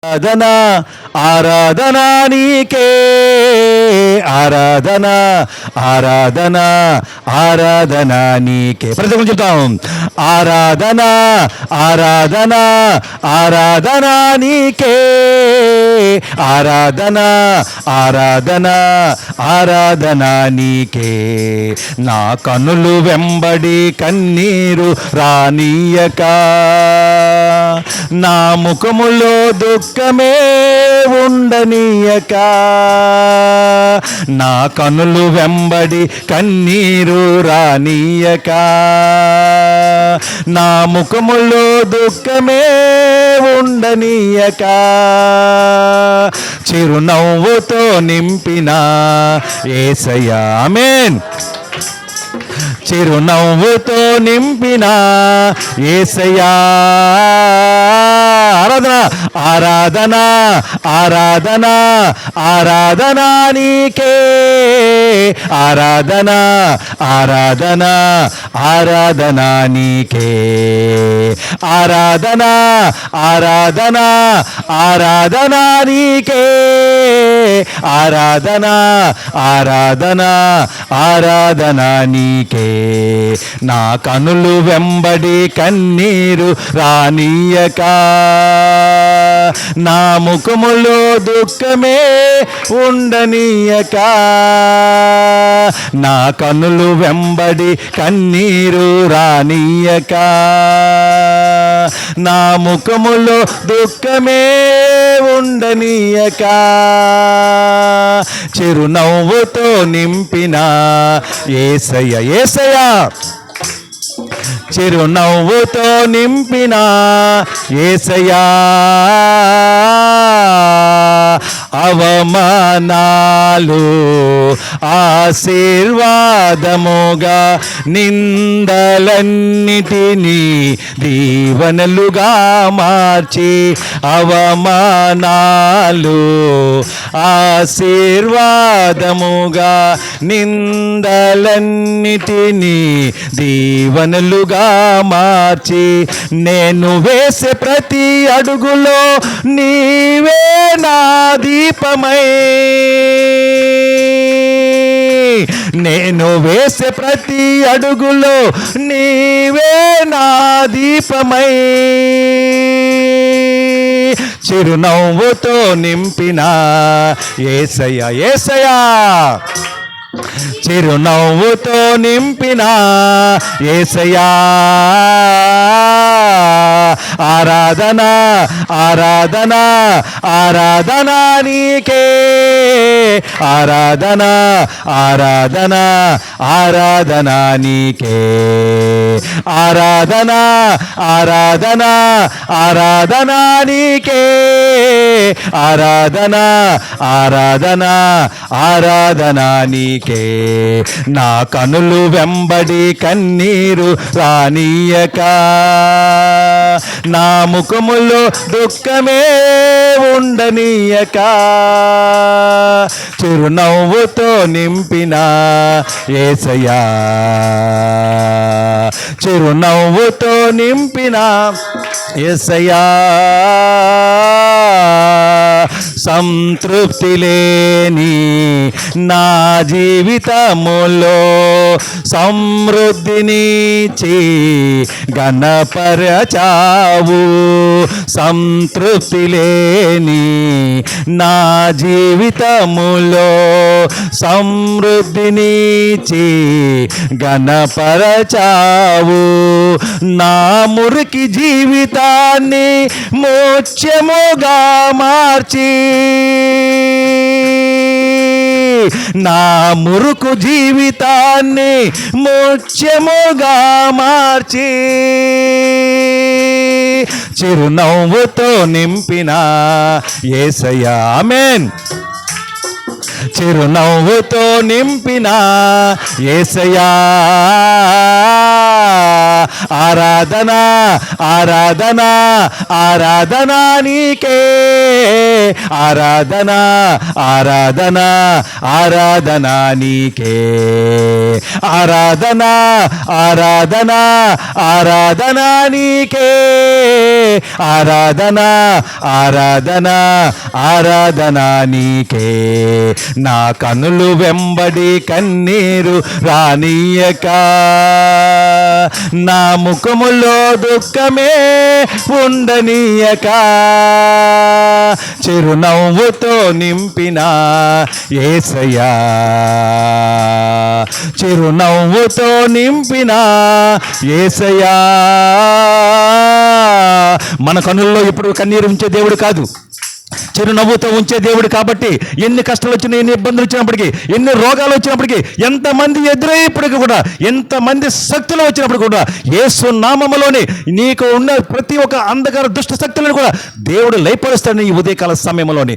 ఆరాధన ఆరాధన నీకే ఆరాధన ఆరాధన ఆరాధన నీకే. ప్రతి ఒక్కరు చెప్తాం. ఆరాధన ఆరాధన ఆరాధన నీకే ఆరాధన ఆరాధన ఆరాధన నీకే. నా కనులు వెంబడి కన్నీరు రానీయక, నా ముఖములో దుఃఖమే ఉండనీయక, నా కనులు వెంబడి కన్నీరు రానీయక, నా ముఖములో దుఃఖమే ఉండనీయక, చిరునవ్వుతో నింపిన యేసయ్యా. ఆమేన్. చిరునవ్వుతో నింపిన యేసయ్యా. ఆరాధన ఆరాధన ఆరాధన ఆరాధన నీకే ఆరాధన ఆరాధన ఆరాధన నీకే. ఆరాధన ఆరాధన ఆరాధన నీకే ఆరాధన ఆరాధన ఆరాధన నీకే. నా కనులు వెంబడి కన్నీరు రానీయక, నా ముఖములో దుఃఖమే ఉండనీయక, నా కనులు వెంబడి కన్నీరు రానీయక, నా ముఖములో దుఃఖమే ఉండనీయక, చిరునవ్వుతో నింపిన యేసయ్య. యేసయ్యా. చిరునవ్వుతో నింపిన యేసయ్యా. అవమానాలు ఆశీర్వాదముగా, నిందలన్నిటినీ దీవెనలుగా మార్చి, అవమానాలు ఆశీర్వాదముగా, నిందలన్నిటినీ దీవెనలుగా మార్చి, నేను వేసే ప్రతి అడుగులో నీవే నా దీపమై, నేను వేసే ప్రతి అడుగులో నీవే నా దీపమై, చిరునవ్వుతో నింపిన యేసయ్య. యేసయ్యా. చిరునవ్వుతో నింపిన యేసయ్యా. ఆరాధన ఆరాధన ఆరాధన నీకే ఆరాధన ఆరాధన ఆరాధన నీకే. ఆరాధన ఆరాధన ఆరాధన నీకే ఆరాధన ఆరాధన ఆరాధన నీకే. నా కనులు వెంబడి కన్నీరు రానీయక, నా ముఖములో దుఃఖమే ఉండనీయక, చిరునవ్వుతో నింపిన యేసయ్యా. చిరునవ్వుతో నింపిన యేసయ్యా. సంతృప్తి లేని నా జీవితములో సమృద్ధినిచ్చి ఘనపరచావు. సంతృప్తి లేని నా జీవితములో సమృద్ధినిచ్చి ఘనపరచావు. నా మురికి జీవితాన్ని మోక్షముగా మార్చి, నా మురుకు జీవితాన్ని మోక్షముగా మార్చి, చిరునవ్వుతో నింపిన యేసయ్యా. ఆమేన్. చిరునవ్వుతో నింపిన యేసయ్యా. ఆరాధన ఆరాధన ఆరాధన నీకే ఆరాధన ఆరాధన ఆరాధన నీకే, ఆరాధన ఆరాధన ఆరాధన నీకే, ఆరాధన ఆరాధన ఆరాధన నీకే. నా కనులు వెంబడి కన్నీరు రానీయక, నా ముఖములో దుఃఖమే ఉండనీయక, చిరునవ్వుతో నింపిన యేసయ్యా, చిరునవ్వుతో నింపిన యేసయ్యా. మన కన్నుల్లో ఇప్పుడు కన్నీరు ఉంచే దేవుడు కాదు, చిరునవ్వుతో ఉంచే దేవుడు. కాబట్టి ఎన్ని కష్టాలు వచ్చినా, ఎన్ని ఇబ్బందులు వచ్చినప్పటికీ, ఎన్ని రోగాలు వచ్చినప్పటికీ, ఎంతమంది ఎదురైనప్పటికీ కూడా, ఎంతమంది శక్తులు వచ్చినప్పుడు కూడా, యేసు నామములోని నీకు ఉన్న ప్రతి ఒక్క అంధకార దుష్ట శక్తులను కూడా దేవుడు లయపరుస్తాడు ఈ ఉదయకాల సమయంలోని.